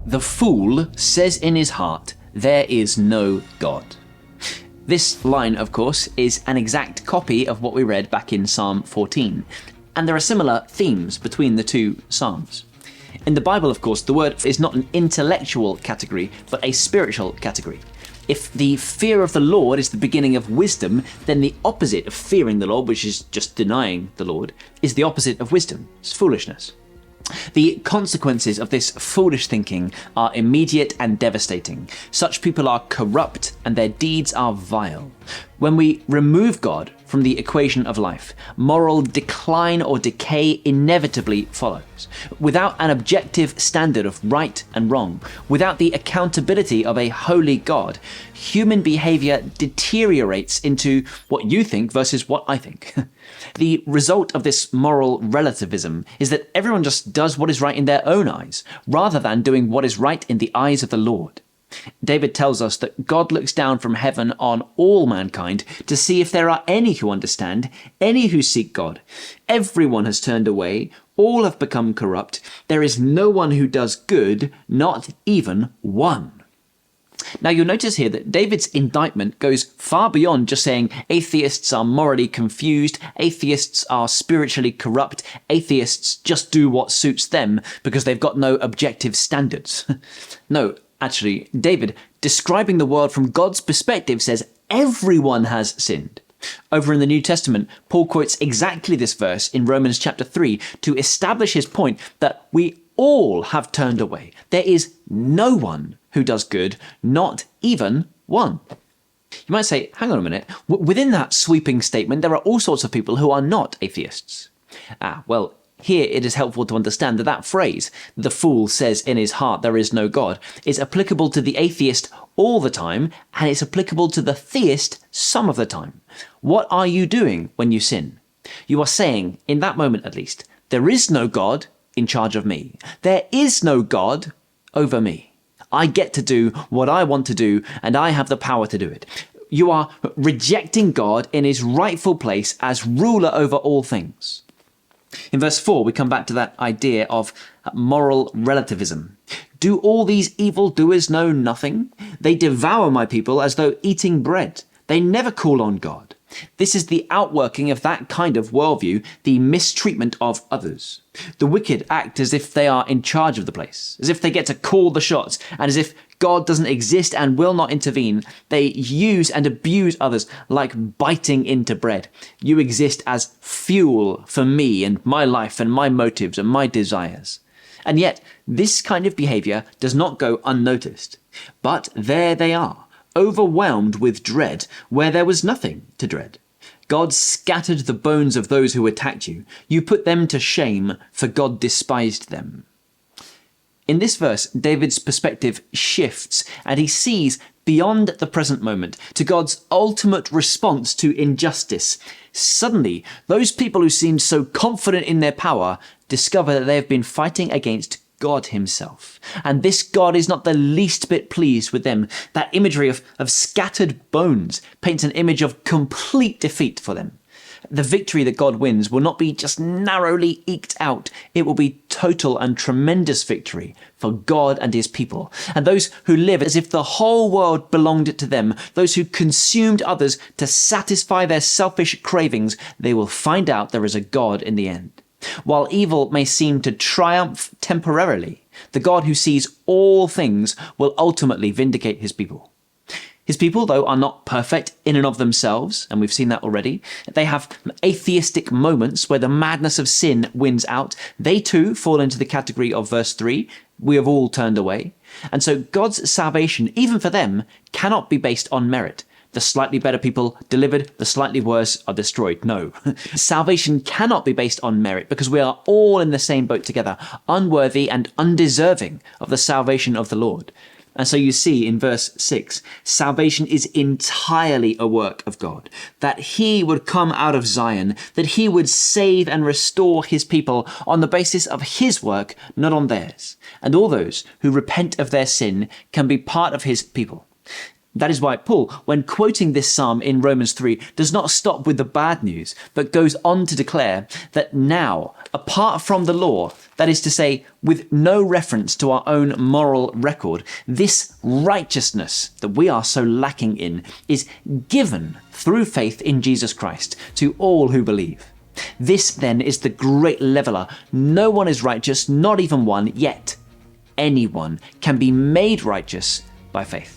The fool says in his heart, there is no God. This line, of course, is an exact copy of what we read back in Psalm 14, and there are similar themes between the two psalms. In the Bible, of course, the word is not an intellectual category, but a spiritual category. If the fear of the Lord is the beginning of wisdom, then the opposite of fearing the Lord, which is just denying the Lord, is the opposite of wisdom. It's foolishness. The consequences of this foolish thinking are immediate and devastating. Such people are corrupt and their deeds are vile. When we remove God from the equation of life, moral decline or decay inevitably follows. Without an objective standard of right and wrong, without the accountability of a holy God, human behavior deteriorates into what you think versus what I think. The result of this moral relativism is that everyone just does what is right in their own eyes, rather than doing what is right in the eyes of the Lord. David tells us that God looks down from heaven on all mankind to see if there are any who understand, any who seek God. Everyone has turned away, all have become corrupt. There is no one who does good, not even one. Now you'll notice here that David's indictment goes far beyond just saying atheists are morally confused, atheists are spiritually corrupt, atheists just do what suits them because they've got no objective standards. No, actually, David, describing the world from God's perspective, says everyone has sinned. Over in the New Testament, Paul quotes exactly this verse in Romans chapter 3 to establish his point that we all have turned away. There is no one who does good, not even one. You might say, hang on a minute, within that sweeping statement, there are all sorts of people who are not atheists. Well, here it is helpful to understand that that phrase, the fool says in his heart there is no God, is applicable to the atheist all the time, and it's applicable to the theist some of the time. What are you doing when you sin? You are saying, in that moment at least, there is no God in charge of me. There is no God over me. I get to do what I want to do, and I have the power to do it. You are rejecting God in his rightful place as ruler over all things. In verse 4, we come back to that idea of moral relativism. Do all these evildoers know nothing? They devour my people as though eating bread. They never call on God. This is the outworking of that kind of worldview, the mistreatment of others. The wicked act as if they are in charge of the place, as if they get to call the shots, and as if God doesn't exist and will not intervene. They use and abuse others like biting into bread. You exist as fuel for me and my life and my motives and my desires. And yet, this kind of behavior does not go unnoticed. But there they are, overwhelmed with dread where there was nothing to dread. God scattered the bones of those who attacked you. You put them to shame, for God despised them. In this verse, David's perspective shifts, and he sees beyond the present moment to God's ultimate response to injustice. Suddenly, those people who seemed so confident in their power discover that they have been fighting against God himself. And this God is not the least bit pleased with them. That imagery of scattered bones paints an image of complete defeat for them. The victory that God wins will not be just narrowly eked out. It will be total and tremendous victory for God and his people. And those who live as if the whole world belonged to them, those who consumed others to satisfy their selfish cravings, they will find out there is a God in the end. While evil may seem to triumph temporarily, the God who sees all things will ultimately vindicate his people. His people, though, are not perfect in and of themselves, and we've seen that already. They have atheistic moments where the madness of sin wins out. They too fall into the category of verse 3, we have all turned away. And so God's salvation, even for them, cannot be based on merit. The slightly better people delivered, the slightly worse are destroyed. No. Salvation cannot be based on merit because we are all in the same boat together, unworthy and undeserving of the salvation of the Lord. And so you see in verse 6, salvation is entirely a work of God, that he would come out of Zion, that he would save and restore his people on the basis of his work, not on theirs. And all those who repent of their sin can be part of his people. That is why Paul, when quoting this psalm in Romans 3, does not stop with the bad news, but goes on to declare that now, apart from the law, That is to say, with no reference to our own moral record, this righteousness that we are so lacking in is given through faith in Jesus Christ to all who believe. This then is the great leveler. No one is righteous, not even one, yet anyone can be made righteous by faith.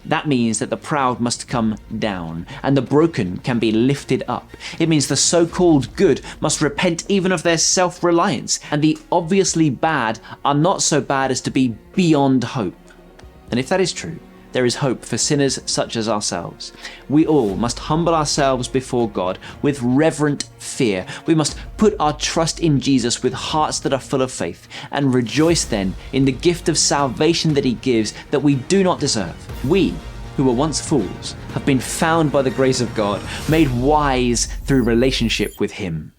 That means that the proud must come down and the broken can be lifted up. It means the so-called good must repent even of their self-reliance, and the obviously bad are not so bad as to be beyond hope. And if that is true, there is hope for sinners such as ourselves. We all must humble ourselves before God with reverent fear. We must put our trust in Jesus with hearts that are full of faith, and rejoice then in the gift of salvation that he gives that we do not deserve. We, who were once fools, have been found by the grace of God, made wise through relationship with him.